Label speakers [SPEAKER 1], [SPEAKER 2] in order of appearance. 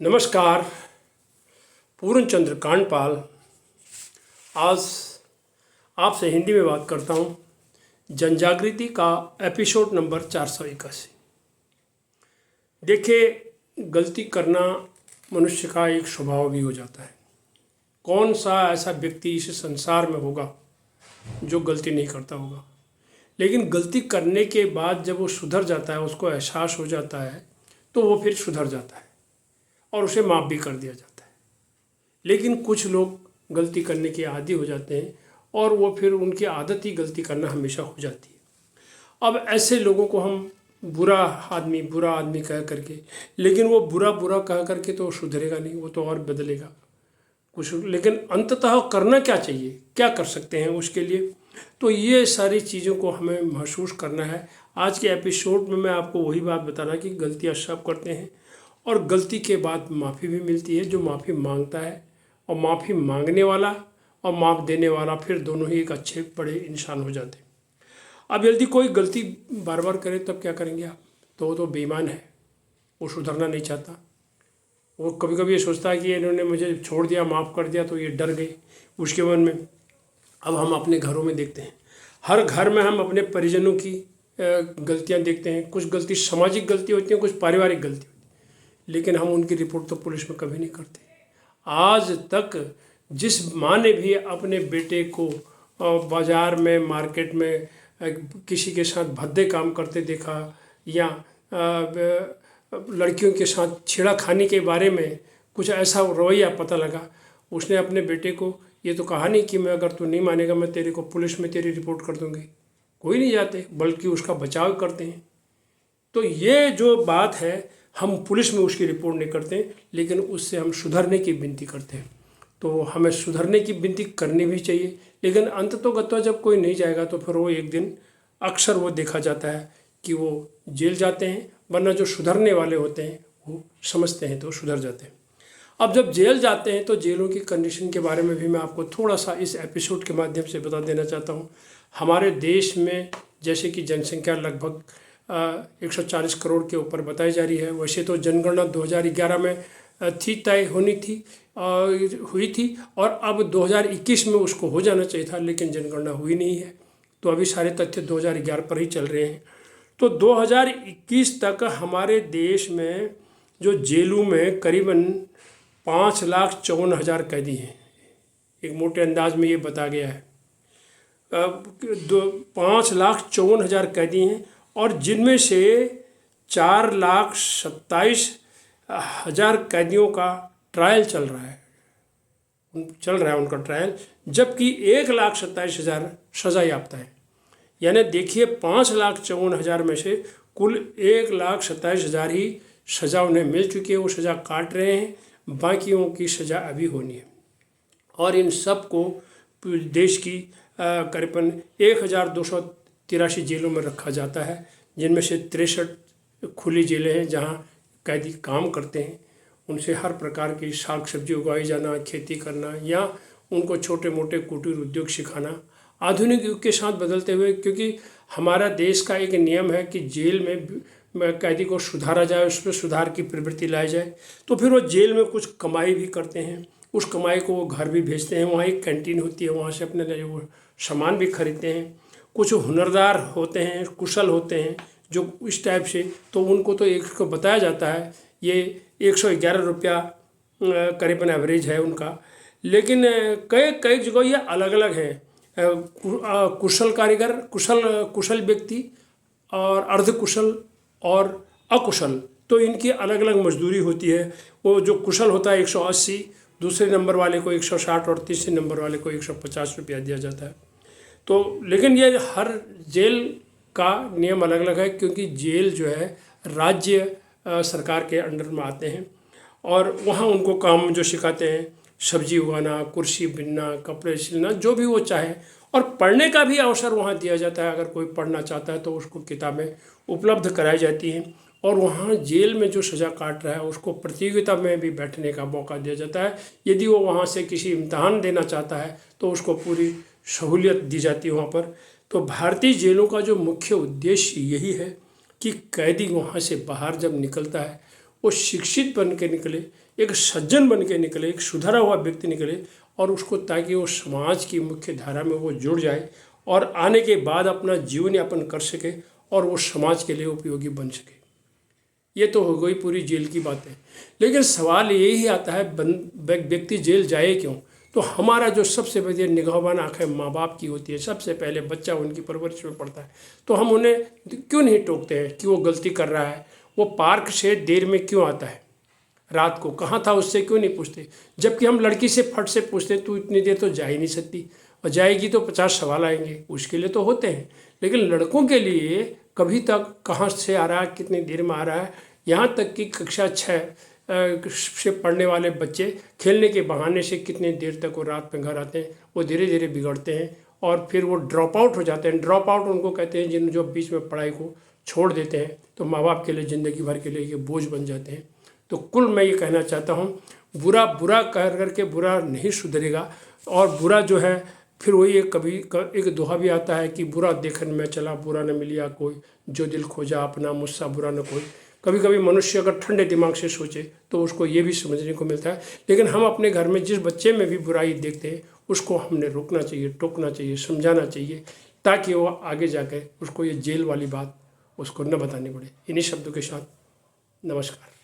[SPEAKER 1] नमस्कार। पूर्णचंद्र कांडपाल आज आपसे हिंदी में बात करता हूँ। जनजागृति का एपिसोड नंबर 481। देखिए, गलती करना मनुष्य का एक स्वभाव भी हो जाता है। कौन सा ऐसा व्यक्ति इस संसार में होगा जो गलती नहीं करता होगा, लेकिन गलती करने के बाद जब वो सुधर जाता है, उसको एहसास हो जाता है, तो वो फिर सुधर जाता है और उसे माफ़ भी कर दिया जाता है। लेकिन कुछ लोग गलती करने के आदी हो जाते हैं और वो फिर उनकी आदत ही गलती करना हमेशा हो जाती है। अब ऐसे लोगों को हम बुरा आदमी कह करके, लेकिन वो बुरा कह करके तो सुधरेगा नहीं, वो तो और बदलेगा कुछ। लेकिन अंततः करना क्या चाहिए, क्या कर सकते हैं उसके लिए, तो ये सारी चीज़ों को हमें महसूस करना है। आज के एपिसोड में मैं आपको वही बात बताना कि गलतियाँ सब करते हैं और गलती के बाद माफ़ी भी मिलती है। जो माफ़ी मांगता है और माफ़ी मांगने वाला और माफ़ देने वाला, फिर दोनों ही एक अच्छे बड़े इंसान हो जाते हैं। अब यदि कोई गलती बार बार करे तब क्या करेंगे आप? तो वो तो बेईमान है, वो सुधरना नहीं चाहता। वो कभी कभी ये सोचता है कि इन्होंने मुझे छोड़ दिया, माफ़ कर दिया, तो ये डर गए उसके मन में। अब हम अपने घरों में देखते हैं, हर घर में हम अपने परिजनों की गलतियाँ देखते हैं। कुछ गलती सामाजिक गलती होती हैं, कुछ पारिवारिक गलती होती है, लेकिन हम उनकी रिपोर्ट तो पुलिस में कभी नहीं करते। आज तक जिस माँ ने भी अपने बेटे को बाज़ार में, मार्केट में किसी के साथ भद्दे काम करते देखा या लड़कियों के साथ छेड़खानी के बारे में कुछ ऐसा रवैया पता लगा, उसने अपने बेटे को ये तो कहा नहीं कि मैं अगर तू नहीं मानेगा मैं तेरे को पुलिस में तेरी रिपोर्ट कर दूँगी। कोई नहीं जाते, बल्कि उसका बचाव करते हैं। तो ये जो बात है, हम पुलिस में उसकी रिपोर्ट नहीं करते, लेकिन उससे हम सुधरने की विनती करते हैं। तो हमें सुधरने की विनती करनी भी चाहिए, लेकिन अंततोगत्वा जब कोई नहीं जाएगा तो फिर वो एक दिन अक्सर वो देखा जाता है कि वो जेल जाते हैं। वरना जो सुधरने वाले होते हैं वो समझते हैं तो सुधर जाते हैं। अब जब जेल जाते हैं तो जेलों की कंडीशन के बारे में भी मैं आपको थोड़ा सा इस एपिसोड के माध्यम से बता देना चाहता हूँ। हमारे देश में जैसे कि जनसंख्या लगभग 140 करोड़ के ऊपर बताई जा रही है। वैसे तो जनगणना 2011 में तय हुई थी और अब 2021 में उसको हो जाना चाहिए था, लेकिन जनगणना हुई नहीं है। तो अभी सारे तथ्य 2011 पर ही चल रहे हैं। तो 2021 तक हमारे देश में जो जेलों में करीबन 5,54,000 कैदी हैं। एक मोटे अंदाज में ये बता गया है। 5,54,000 कैदी हैं और जिनमें से 4,27,000 कैदियों का ट्रायल चल रहा है उनका ट्रायल, जबकि 1,27,000 सज़ा याफ्ता है। यानी देखिए, 5,54,000 में से कुल 1,27,000 ही सज़ा उन्हें मिल चुकी है, वो सज़ा काट रहे हैं, बाकियों की सज़ा अभी होनी है। और इन सब को देश की करीबन 1,283 जेलों में रखा जाता है, जिनमें से 63 खुली जेलें हैं जहां कैदी काम करते हैं। उनसे हर प्रकार की साग सब्जी उगाई जाना, खेती करना या उनको छोटे मोटे कुटीर उद्योग सिखाना, आधुनिक युग के साथ बदलते हुए। क्योंकि हमारा देश का एक नियम है कि जेल में कैदी को सुधारा जाए, उसमें सुधार की प्रवृत्ति लाई जाए, तो फिर वो जेल में कुछ कमाई भी करते हैं। उस कमाई को वो घर भी भेजते हैं, वहाँ एक कैंटीन होती है, वहाँ से अपने लिए वो सामान भी खरीदते हैं। कुछ हुनरदार होते हैं, कुशल होते हैं जो इस टाइप से, तो उनको तो एक को बताया जाता है ये 111 रुपया करीबन एवरेज है उनका। लेकिन कई जगह ये अलग अलग है। कुशल कारीगर, कुशल व्यक्ति और अर्धकुशल और अकुशल, तो इनकी अलग अलग मजदूरी होती है। वो जो कुशल होता है 180, दूसरे नंबर वाले को 160 और तीसरे नंबर वाले को 150 रुपया दिया जाता है। तो लेकिन ये हर जेल का नियम अलग अलग है, क्योंकि जेल जो है राज्य सरकार के अंडर में आते हैं और वहाँ उनको काम जो सिखाते हैं, सब्जी उगाना, कुर्सी बिनना, कपड़े सिलना, जो भी वो चाहे। और पढ़ने का भी अवसर वहाँ दिया जाता है। अगर कोई पढ़ना चाहता है तो उसको किताबें उपलब्ध कराई जाती हैं। और वहाँ जेल में जो सज़ा काट रहा है उसको प्रतियोगिता में भी बैठने का मौका दिया जाता है। यदि वो वहाँ से किसी इम्तहान देना चाहता है तो उसको पूरी सहूलियत दी जाती है वहाँ पर। तो भारतीय जेलों का जो मुख्य उद्देश्य यही है कि कैदी वहाँ से बाहर जब निकलता है वो शिक्षित बन के निकले, एक सज्जन बन के निकले, एक सुधरा हुआ व्यक्ति निकले, और उसको ताकि वो समाज की मुख्य धारा में वो जुड़ जाए और आने के बाद अपना जीवन यापन कर सके और वो समाज के लिए उपयोगी बन सके। ये तो हो गई पूरी जेल की बात है। लेकिन सवाल यही आता है व्यक्ति जेल जाए क्यों? तो हमारा जो सबसे बढ़िया निगाहबान आँखें माँ बाप की होती है, सबसे पहले बच्चा उनकी परवरिश में पड़ता है, तो हम उन्हें क्यों नहीं टोकते हैं कि वो गलती कर रहा है? वो पार्क से देर में क्यों आता है, रात को कहाँ था उससे क्यों नहीं पूछते? जबकि हम लड़की से फट से पूछते तू इतनी देर तो जा ही नहीं सकती, और जाएगी तो 50 सवाल आएंगे, उसके लिए तो होते हैं। लेकिन लड़कों के लिए कभी तक कहाँ से आ रहा है, कितनी देर में आ रहा है, यहाँ तक कि कक्षा 6 से पढ़ने वाले बच्चे खेलने के बहाने से कितनी देर तक वो रात में घर आते हैं, वो धीरे धीरे बिगड़ते हैं और फिर वो ड्रॉप आउट हो जाते हैं। ड्रॉप आउट उनको कहते हैं जिन जो बीच में पढ़ाई को छोड़ देते हैं, तो माँ बाप के लिए ज़िंदगी भर के लिए ये बोझ बन जाते हैं। तो कुल मैं ये कहना चाहता हूँ, बुरा बुरा कर करके बुरा नहीं सुधरेगा, और बुरा जो है फिर वही एक दोहा भी आता है कि बुरा देखन में चला बुरा न मिलिया कोई, जो दिल खोजा अपना मुझसा बुरा न कोई। कभी कभी मनुष्य अगर ठंडे दिमाग से सोचे तो उसको ये भी समझने को मिलता है। लेकिन हम अपने घर में जिस बच्चे में भी बुराई देखते हैं उसको हमने रोकना चाहिए, टोकना चाहिए, समझाना चाहिए, ताकि वो आगे जाकर उसको ये जेल वाली बात उसको न बतानी पड़े। इन्हीं शब्दों के साथ नमस्कार।